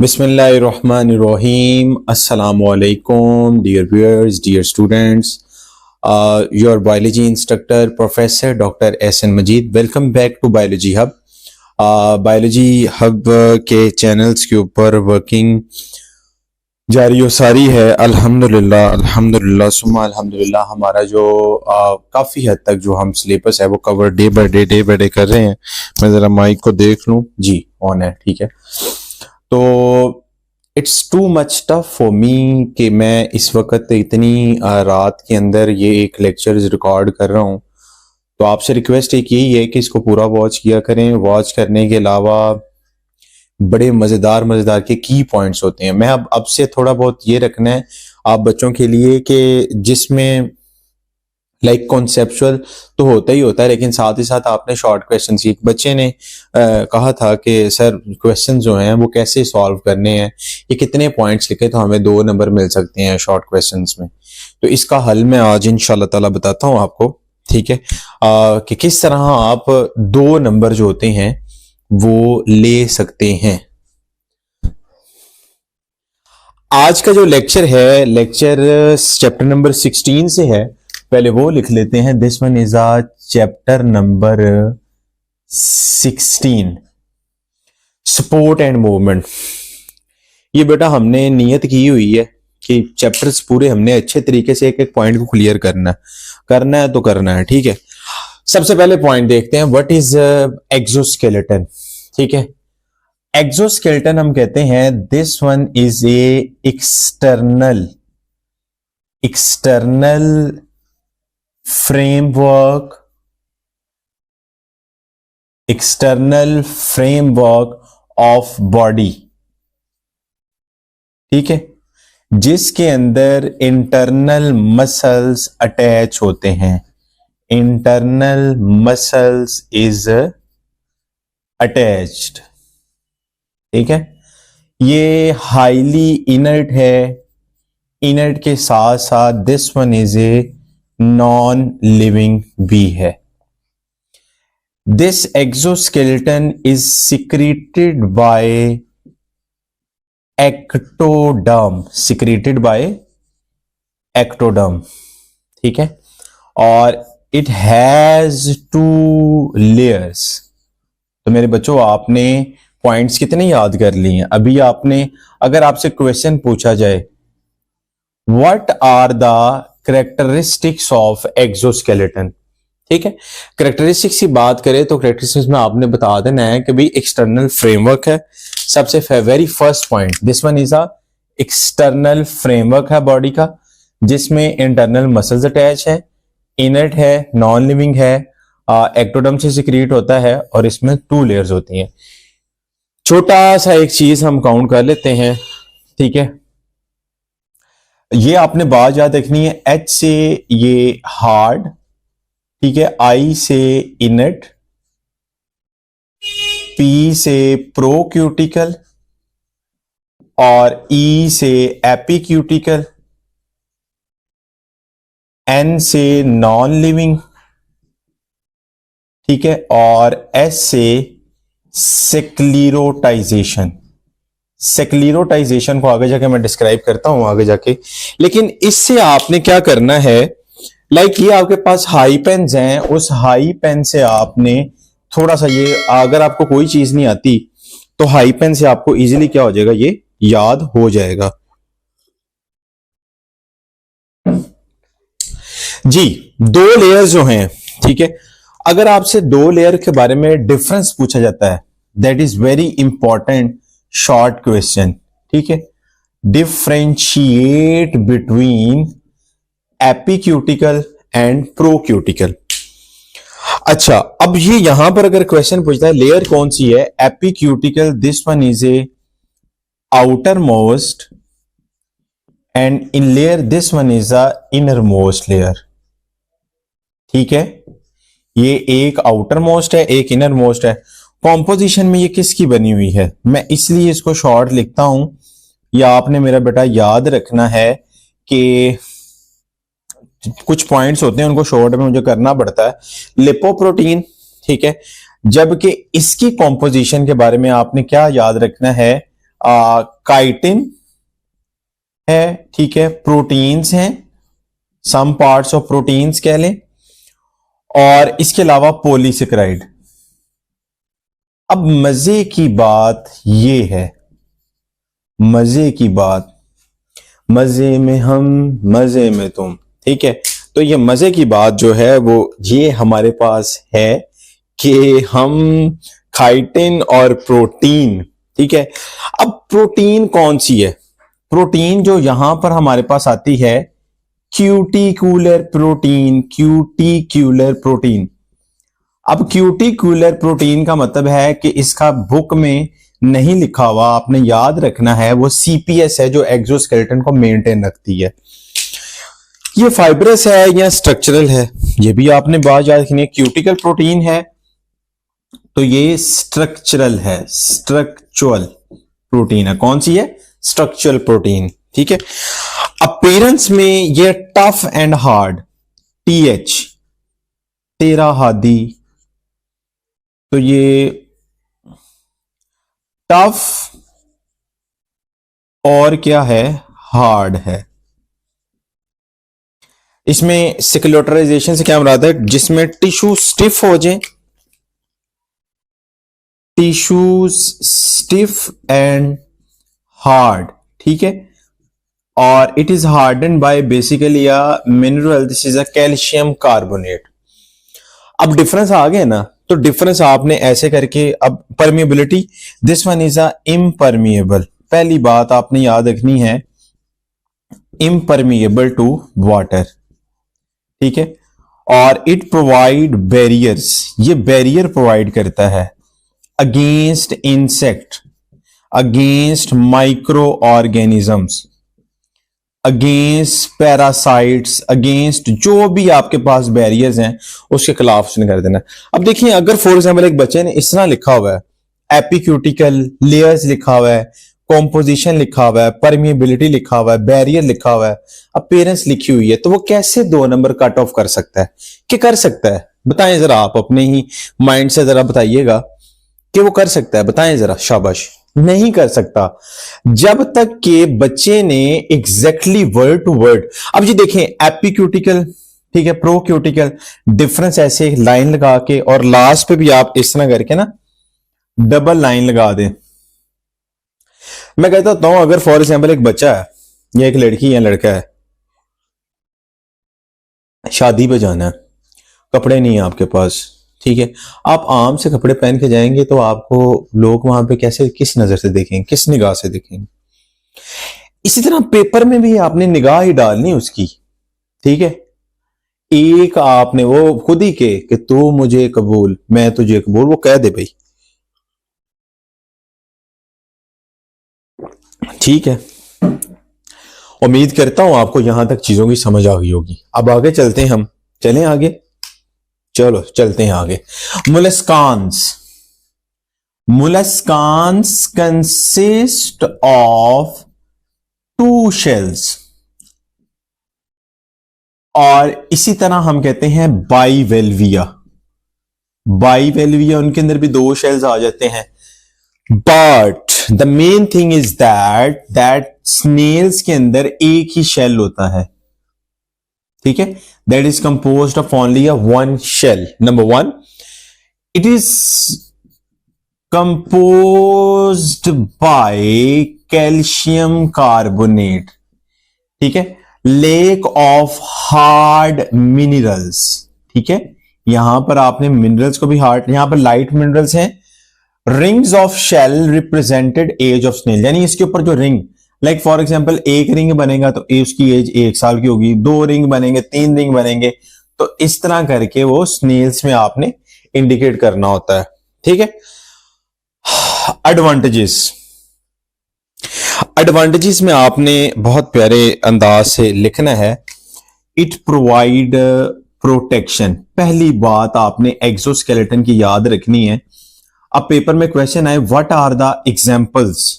Bismillahirrahmanirrahim. Assalamu alaikum, dear viewers, dear students. Your biology instructor, Professor Dr. S.N. Majeed. Welcome back to Biology Hub. Biology hub के channels के ऊपर working जारी सारी है। अल्हम्दुलिल्लाह सुम्मा अल्हम्दुलिल्लाह। हमारा जो काफ़ी हद तक जो हम सिलेबस है वो कवर डे बाय डे कर रहे हैं। मैं ज़रा माइक को देख लूँ, जी ऑन है, ठीक है। तो it's too much tough for me कि मैं इस वक्त इतनी रात के अंदर ये एक लेक्चर रिकॉर्ड कर रहा हूँ। तो आपसे रिक्वेस्ट एक यही है कि इसको पूरा वॉच किया करें। वॉच करने के अलावा बड़े मज़ेदार के की पॉइंट्स होते हैं। मैं अब से थोड़ा बहुत ये रखना है आप बच्चों के लिए कि जिसमें लाइक कॉन्सेप्चुअल तो होता ही होता है, लेकिन साथ ही साथ आपने शॉर्ट क्वेश्चन, एक बच्चे ने कहा था कि सर क्वेश्चन जो हैं वो कैसे सॉल्व करने हैं, ये कितने पॉइंट्स लिखे तो हमें 2 नंबर मिल सकते हैं शॉर्ट क्वेश्चंस में। तो इसका हल मैं आज इंशाल्लाह ताला बताता हूँ आपको, ठीक है, कि किस तरह आप 2 नंबर जो होते हैं वो ले सकते हैं। आज का जो लेक्चर है, लेक्चर चैप्टर नंबर 16 से है। पहले वो लिख लेते हैं। This one is a chapter number 16, support and movement. ये बेटा हमने नियत की हुई है कि चैप्टर्स पूरे हमने अच्छे तरीके से एक एक पॉइंट को क्लियर करना है तो करना है, ठीक है। सबसे पहले पॉइंट देखते हैं, व्हाट इज एक्सोस्केलेटन, ठीक है। एक्सोस्केलेटन हम कहते हैं this one is A external framework of body, ठीक है, जिसके अंदर इंटरनल मसल्स अटैच होते हैं। इंटरनल मसल्स इज अटैच्ड, ठीक है। ये हाईली इनर्ट है। इनर्ट के साथ साथ this one is a non living भी है। This exoskeleton is secreted by ectoderm, ठीक है। और इट हैज 2 लेयर्स। तो मेरे बच्चों आपने पॉइंट्स कितने याद कर लिए हैं अभी आपने? अगर आपसे क्वेश्चन पूछा जाए what are the characteristics of exoskeleton, ठीक है, कैरेक्टरिस्टिक्स की बात करें तो कैरेक्टरिस्टिक्स में आपने बता देना है कि भाई एक्सटर्नल फ्रेमवर्क है। सबसे very first point, this one is a external framework है बॉडी का, जिसमें इंटरनल मसल्स अटैच है, इनर्ट है, नॉन लिविंग है, एक्टोडर्म से सिक्रीट होता है और इसमें 2 लेयर्स होती हैं। छोटा सा एक चीज हम काउंट कर लेते हैं, ठीक है। ये आपने बात याद रखनी है, H से ये हार्ड, ठीक है, I से इनर्ट, P से प्रोक्यूटिकल और E से एपिक्यूटिकल, N से नॉन लिविंग, ठीक है, और S से सेक्लेरोटाइजेशन को आगे जाके मैं डिस्क्राइब करता हूं आगे जाके। लेकिन इससे आपने क्या करना है, लाइक ये आपके पास हाई पेन्स हैं, उस हाई पेन से आपने थोड़ा सा ये, अगर आपको कोई चीज नहीं आती तो हाई पेन से आपको इजीली क्या हो जाएगा, ये याद हो जाएगा। जी 2 लेयर जो हैं, ठीक है, अगर आपसे 2 लेयर के बारे में डिफरेंस पूछा जाता है, that is very important short question, ठीक है। Differentiate between epicuticle and procuticle. अच्छा, अब ये यहां पर अगर क्वेश्चन पूछता है लेयर कौन सी है, epicuticle, this one is a outermost, and in layer this one is a innermost layer, ठीक है। ये एक आउटर मोस्ट है, एक इनर मोस्ट है। कॉम्पोजिशन में ये किसकी बनी हुई है, मैं इसलिए इसको शॉर्ट लिखता हूं, या आपने मेरा बेटा याद रखना है कि कुछ पॉइंट्स होते हैं उनको शॉर्ट में मुझे करना पड़ता है। लिपोप्रोटीन, ठीक है, जबकि इसकी कॉम्पोजिशन के बारे में आपने क्या याद रखना है, काइटिन है, ठीक है, प्रोटीन्स हैं, सम पार्ट्स ऑफ प्रोटीन्स कह लें, और इसके अलावा पॉलीसेकेराइड। अब मजे की बात ये है, मजे की बात, मजे में हम मजे में तुम, ठीक है। तो ये मजे की बात जो है वो ये हमारे पास है कि हम काइटिन और प्रोटीन, ठीक है। अब प्रोटीन कौन सी है? प्रोटीन जो यहां पर हमारे पास आती है क्यूटिकुलर प्रोटीन, क्यूटिकुलर प्रोटीन। अब क्यूटिकुलर प्रोटीन का मतलब है कि इसका बुक में नहीं लिखा हुआ, आपने याद रखना है, वो सीपीएस है जो एक्सोस्केलेटन को मेंटेन रखती है। ये फाइब्रस है या स्ट्रक्चरल है, ये भी आपने बात याद रखनी है। क्यूटिकल प्रोटीन है तो ये स्ट्रक्चरल है, स्ट्रक्चरल प्रोटीन है। कौन सी है? स्ट्रक्चरल प्रोटीन, ठीक है। अपीयरेंस में ये टफ एंड हार्ड, टीएच, तेरा हादी, तो ये टफ और क्या है? हार्ड है। इसमें सिक्लोटराइजेशन से क्या मुराद है? जिसमें टिश्यू स्टिफ हो जाए, टिश्यूज स्टिफ एंड हार्ड, ठीक है। और it is harden bye basically a mineral, this is a calcium carbonate. अब डिफरेंस आ गया ना, तो डिफरेंस आपने ऐसे करके, अब permeability, this one is a impermeable. पहली बात आपने याद रखनी है, इम्परमिएबल टू वाटर, ठीक है। और इट प्रोवाइड बैरियर्स, ये बैरियर प्रोवाइड करता है against insect, against micro organisms, against parasites, against जो भी आपके पास बैरियर्स हैं उसके खिलाफ उसने कर देना। अब देखिए, अगर फॉर एग्जांपल एक बच्चे ने इस तरह लिखा हुआ है, एपिक्यूटिकल लेयर्स लिखा हुआ है, कॉम्पोजिशन लिखा हुआ है, परमिएबिलिटी लिखा हुआ है, बैरियर लिखा हुआ है, अपीयरेंस लिखी हुई है, तो वो कैसे 2 नंबर कट ऑफ कर सकता है? कि कर सकता है? बताएं जरा, आप अपने ही माइंड से जरा बताइएगा कि वो कर सकता है, बताएं जरा, शाबाश। नहीं कर सकता जब तक कि बच्चे ने एग्जैक्टली वर्ड टू वर्ड। अब ये देखें, एपिक्यूटिकल, ठीक है, प्रोक्यूटिकल, डिफरेंस ऐसे लाइन लगा के, और लास्ट पे भी आप इस तरह करके ना डबल लाइन लगा दें। मैं कहता हूं अगर फॉर एग्जाम्पल एक बच्चा है या एक लड़की या लड़का है, शादी पे जाना है, कपड़े नहीं है आपके पास, ठीक है, आप आम से कपड़े पहन के जाएंगे तो आपको लोग वहां पे कैसे, किस नजर से देखेंगे, किस निगाह से देखेंगे? इसी तरह पेपर में भी आपने निगाह ही डालनी उसकी, ठीक है। एक आपने वो खुद ही के कि तू मुझे कबूल, मैं तुझे कबूल, वो कह दे भाई, ठीक है। उम्मीद करता हूं आपको यहां तक चीजों की समझ आ गई होगी। अब आगे चलते हैं, हम चलें आगे, चलो चलते हैं आगे। मुलस्कान्स, मुलस्कान्स कंसिस्ट ऑफ 2 शेल्स, और इसी तरह हम कहते हैं बाइवेल्विया, बाइवेल्विया, उनके अंदर भी 2 शेल्स आ जाते हैं। But the main thing is that snails के अंदर एक ही शेल होता है, ठीक है। That is composed of only a 1 shell. Number 1, it is composed by calcium carbonate, ठीक है, लेक ऑफ हार्ड मिनरल्स, ठीक है। यहां पर आपने मिनरल्स को भी हार्ड, यहां पर लाइट मिनरल्स हैं। Rings of shell represented age of snail, यानी इसके ऊपर जो रिंग, लाइक फॉर एग्जांपल एक रिंग बनेगा तो उसकी एज 1 साल की होगी, 2 रिंग बनेंगे, 3 रिंग बनेंगे, तो इस तरह करके वो स्नेल्स में आपने इंडिकेट करना होता है, ठीक है। एडवांटेजेस, एडवांटेजेस में आपने बहुत प्यारे अंदाज से लिखना है, इट प्रोवाइड प्रोटेक्शन। पहली बात आपने एक्सोस्केलेटन की याद रखनी है। अब पेपर में क्वेश्चन आए, what are the examples,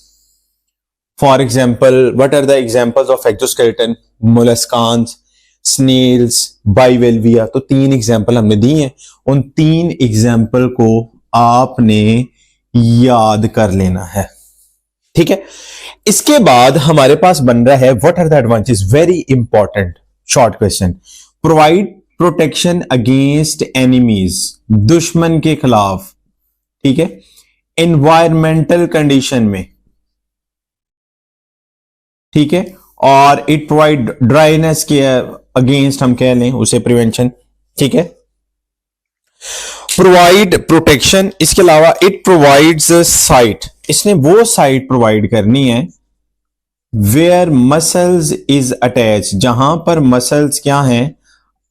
for example what are the examples of exoskeleton, molluscans, snails, bivalvia, तो 3 एग्जांपल हमने दी हैं। उन 3 एग्जांपल को आपने याद कर लेना है, ठीक है। इसके बाद हमारे पास बन रहा है what are the advantages, very important short question. Provide protection against enemies, दुश्मन के खिलाफ, ठीक है, एनवायरमेंटल कंडीशन में, ठीक है, और इट प्रोवाइड ड्राइनेस के अगेंस्ट हम कह लें उसे प्रिवेंशन, ठीक है। प्रोवाइड प्रोटेक्शन, इसके अलावा इट प्रोवाइड्स साइट, इसने वो साइट प्रोवाइड करनी है वेयर मसल्स इज अटैच, जहां पर मसल्स क्या हैं,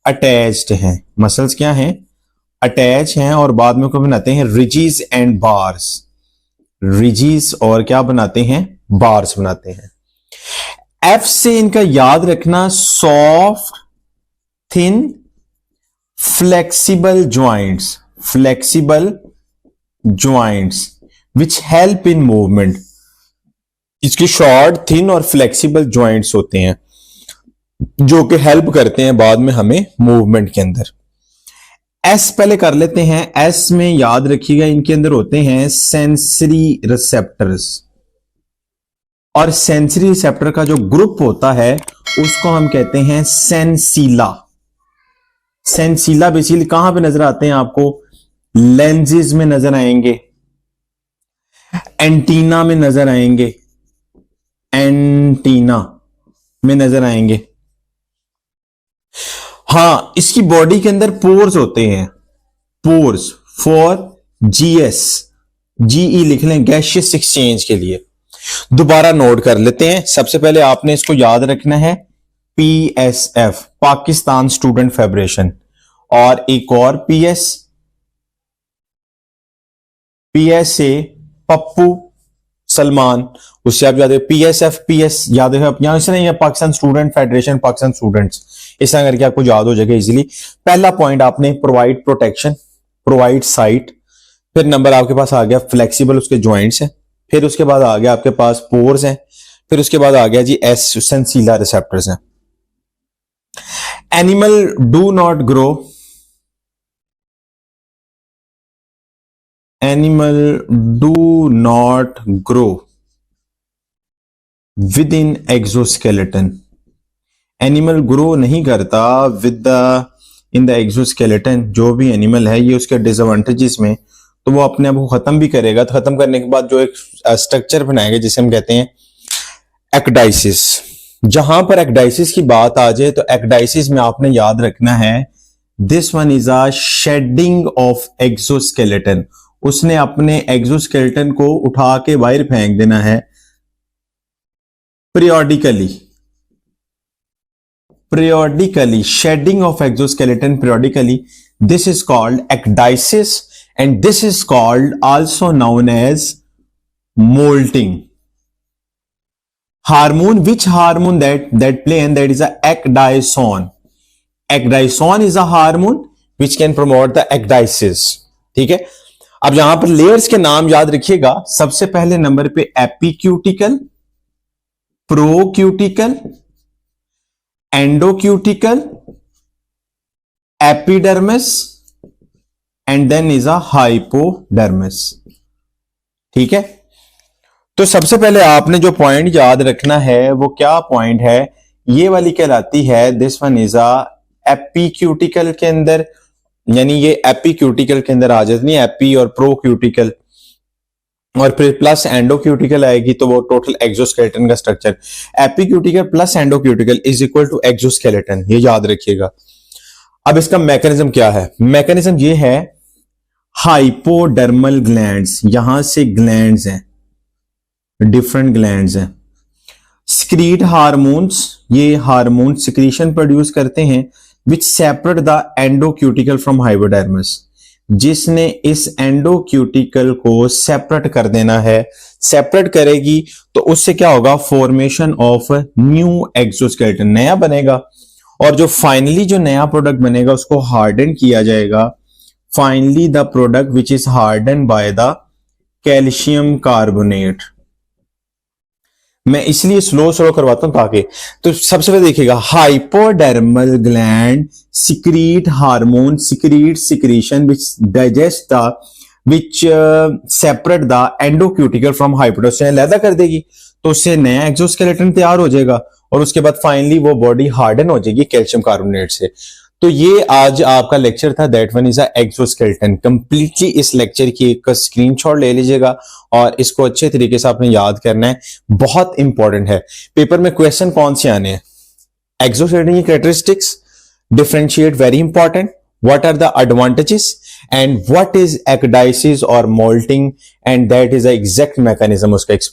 अटैच्ड हैं, मसल्स क्या हैं, अटैच हैं, और बाद में को बनाते हैं रिजीज एंड बार्स, रिजीज और क्या बनाते हैं, बार्स बनाते हैं। एफ से इनका याद रखना, soft thin flexible joints, flexible joints which help in movement, इसकी शॉर्ट थिन और फ्लेक्सिबल ज्वाइंट्स होते हैं जो कि हेल्प करते हैं बाद में हमें मूवमेंट के अंदर। एस पहले कर लेते हैं, एस में याद रखिएगा इनके अंदर होते हैं सेंसरी रिसेप्टर्स, और सेंसरी रिसेप्टर का जो ग्रुप होता है उसको हम कहते हैं सेंसीला। सेंसीला बेसिकली कहां पे नजर आते हैं आपको, लेंजेस में नजर आएंगे, एंटीना में नजर आएंगे, एंटीना में नजर आएंगे। हां, इसकी बॉडी के अंदर पोर्स होते हैं, पोर्स फॉर जीएस, जीई लिख लें, गैसियस एक्सचेंज के लिए। दोबारा नोट कर लेते हैं, सबसे पहले आपने इसको याद रखना है पीएसएफ, पाकिस्तान स्टूडेंट फेडरेशन, और एक और पीएस, पीएसए पप्पू सलमान, उससे आप याद है पीएसएफ, पीएस याद है यहां से नहीं है, Pakistan student federation, Pakistan students, इस तरह करके आपको याद हो जाएगा इजीली। पहला पॉइंट आपने प्रोवाइड प्रोटेक्शन, प्रोवाइड साइट, फिर नंबर आपके पास आ गया फ्लेक्सिबल उसके ज्वाइंट्स हैं, फिर उसके बाद आ गया आपके पास पोर्स हैं, फिर उसके बाद आ गया जी एस सेंसीला रिसेप्टर्स हैं। Animal do not grow, animal do not grow with in exoskeleton, animal grow नहीं करता with the in the exoskeleton, जो भी एनिमल है ये उसके डिसएडवांटेजेस में, तो वो अपने आप को खत्म भी करेगा, तो खत्म करने के बाद जो एक स्ट्रक्चर बनाएगा जिसे हम कहते हैं एक्डाइसिस। जहां पर एक्डाइसिस की बात आ जाए तो एक्डाइसिस में आपने याद रखना है this one is a shedding of exoskeleton, उसने अपने एक्सोस्केलेटन को उठा के बाहर फेंक देना है periodically, shedding of exoskeleton periodically, this is called ecdysis, and this is called also known as molting. Hormone, which hormone that play, and that is a ecdysone. Ecdysone is a hormone which can promote the ecdysis, ठीक है। अब यहां पर layers के नाम याद रखिएगा, सबसे पहले नंबर पे epicuticle, procuticle, endocuticle, epidermis, and then is a hypodermis, ठीक है। तो सबसे पहले आपने जो पॉइंट याद रखना है वो क्या पॉइंट है, ये वाली कहलाती है दिस वन इज अ एपिक्यूटिकल के अंदर, यानी ये एपिक्यूटिकल के अंदर आ जाती नहीं, एपी और प्रोक्यूटिकल, और फिर प्लस एंडोक्यूटिकल आएगी तो वो टोटल एक्सोस्केलेटन का structure, epicuticle plus endocuticle is equal to exoskeleton, ये याद रखिएगा। अब इसका मैकेनिज्म क्या है, मैकेनिज्म ये है हाइपोडर्मल ग्लैंड्स, यहां से ग्लैंड्स हैं, डिफरेंट ग्लैंड्स हैं, स्क्रीट हार्मोन्स, ये हार्मोन सिक्रीशन प्रोड्यूस करते हैं which separate the endocuticle from hypodermis, जिसने इस एंडोक्यूटिकल को सेपरेट कर देना है, सेपरेट करेगी तो उससे क्या होगा, फॉर्मेशन ऑफ न्यू एक्सोस्केलेटन, नया बनेगा, और जो फाइनली जो नया प्रोडक्ट बनेगा उसको हार्डन किया जाएगा, finally the product which is harden by the calcium carbonate. मैं इसलिए स्लो स्लो करवाता हूं ताकि, तो सबसे पहले देखिएगा hypodermal gland secrete hormone, secrete secretion which digest the which separate the endocuticle from hypodermis, अलहदा कर देगी, तो उससे नया एक्सोस्केलेटन तैयार हो जाएगा और उसके बाद फाइनली वो बॉडी हार्डन हो जाएगी कैल्शियम कार्बोनेट से। तो ये आज आपका लेक्चर था, that one is a exoskeleton. Completely इस लेक्चर की एक स्क्रीनशॉट ले लीजिएगा और इसको अच्छे तरीके से आपने याद करना है, बहुत इंपॉर्टेंट है। पेपर में क्वेश्चन कौन से आने हैं? एक्सोस्केलेटन की characteristics, differentiate, very important, what are the advantages and what is ecdysis or molting, and that is the exact mechanism उसका explain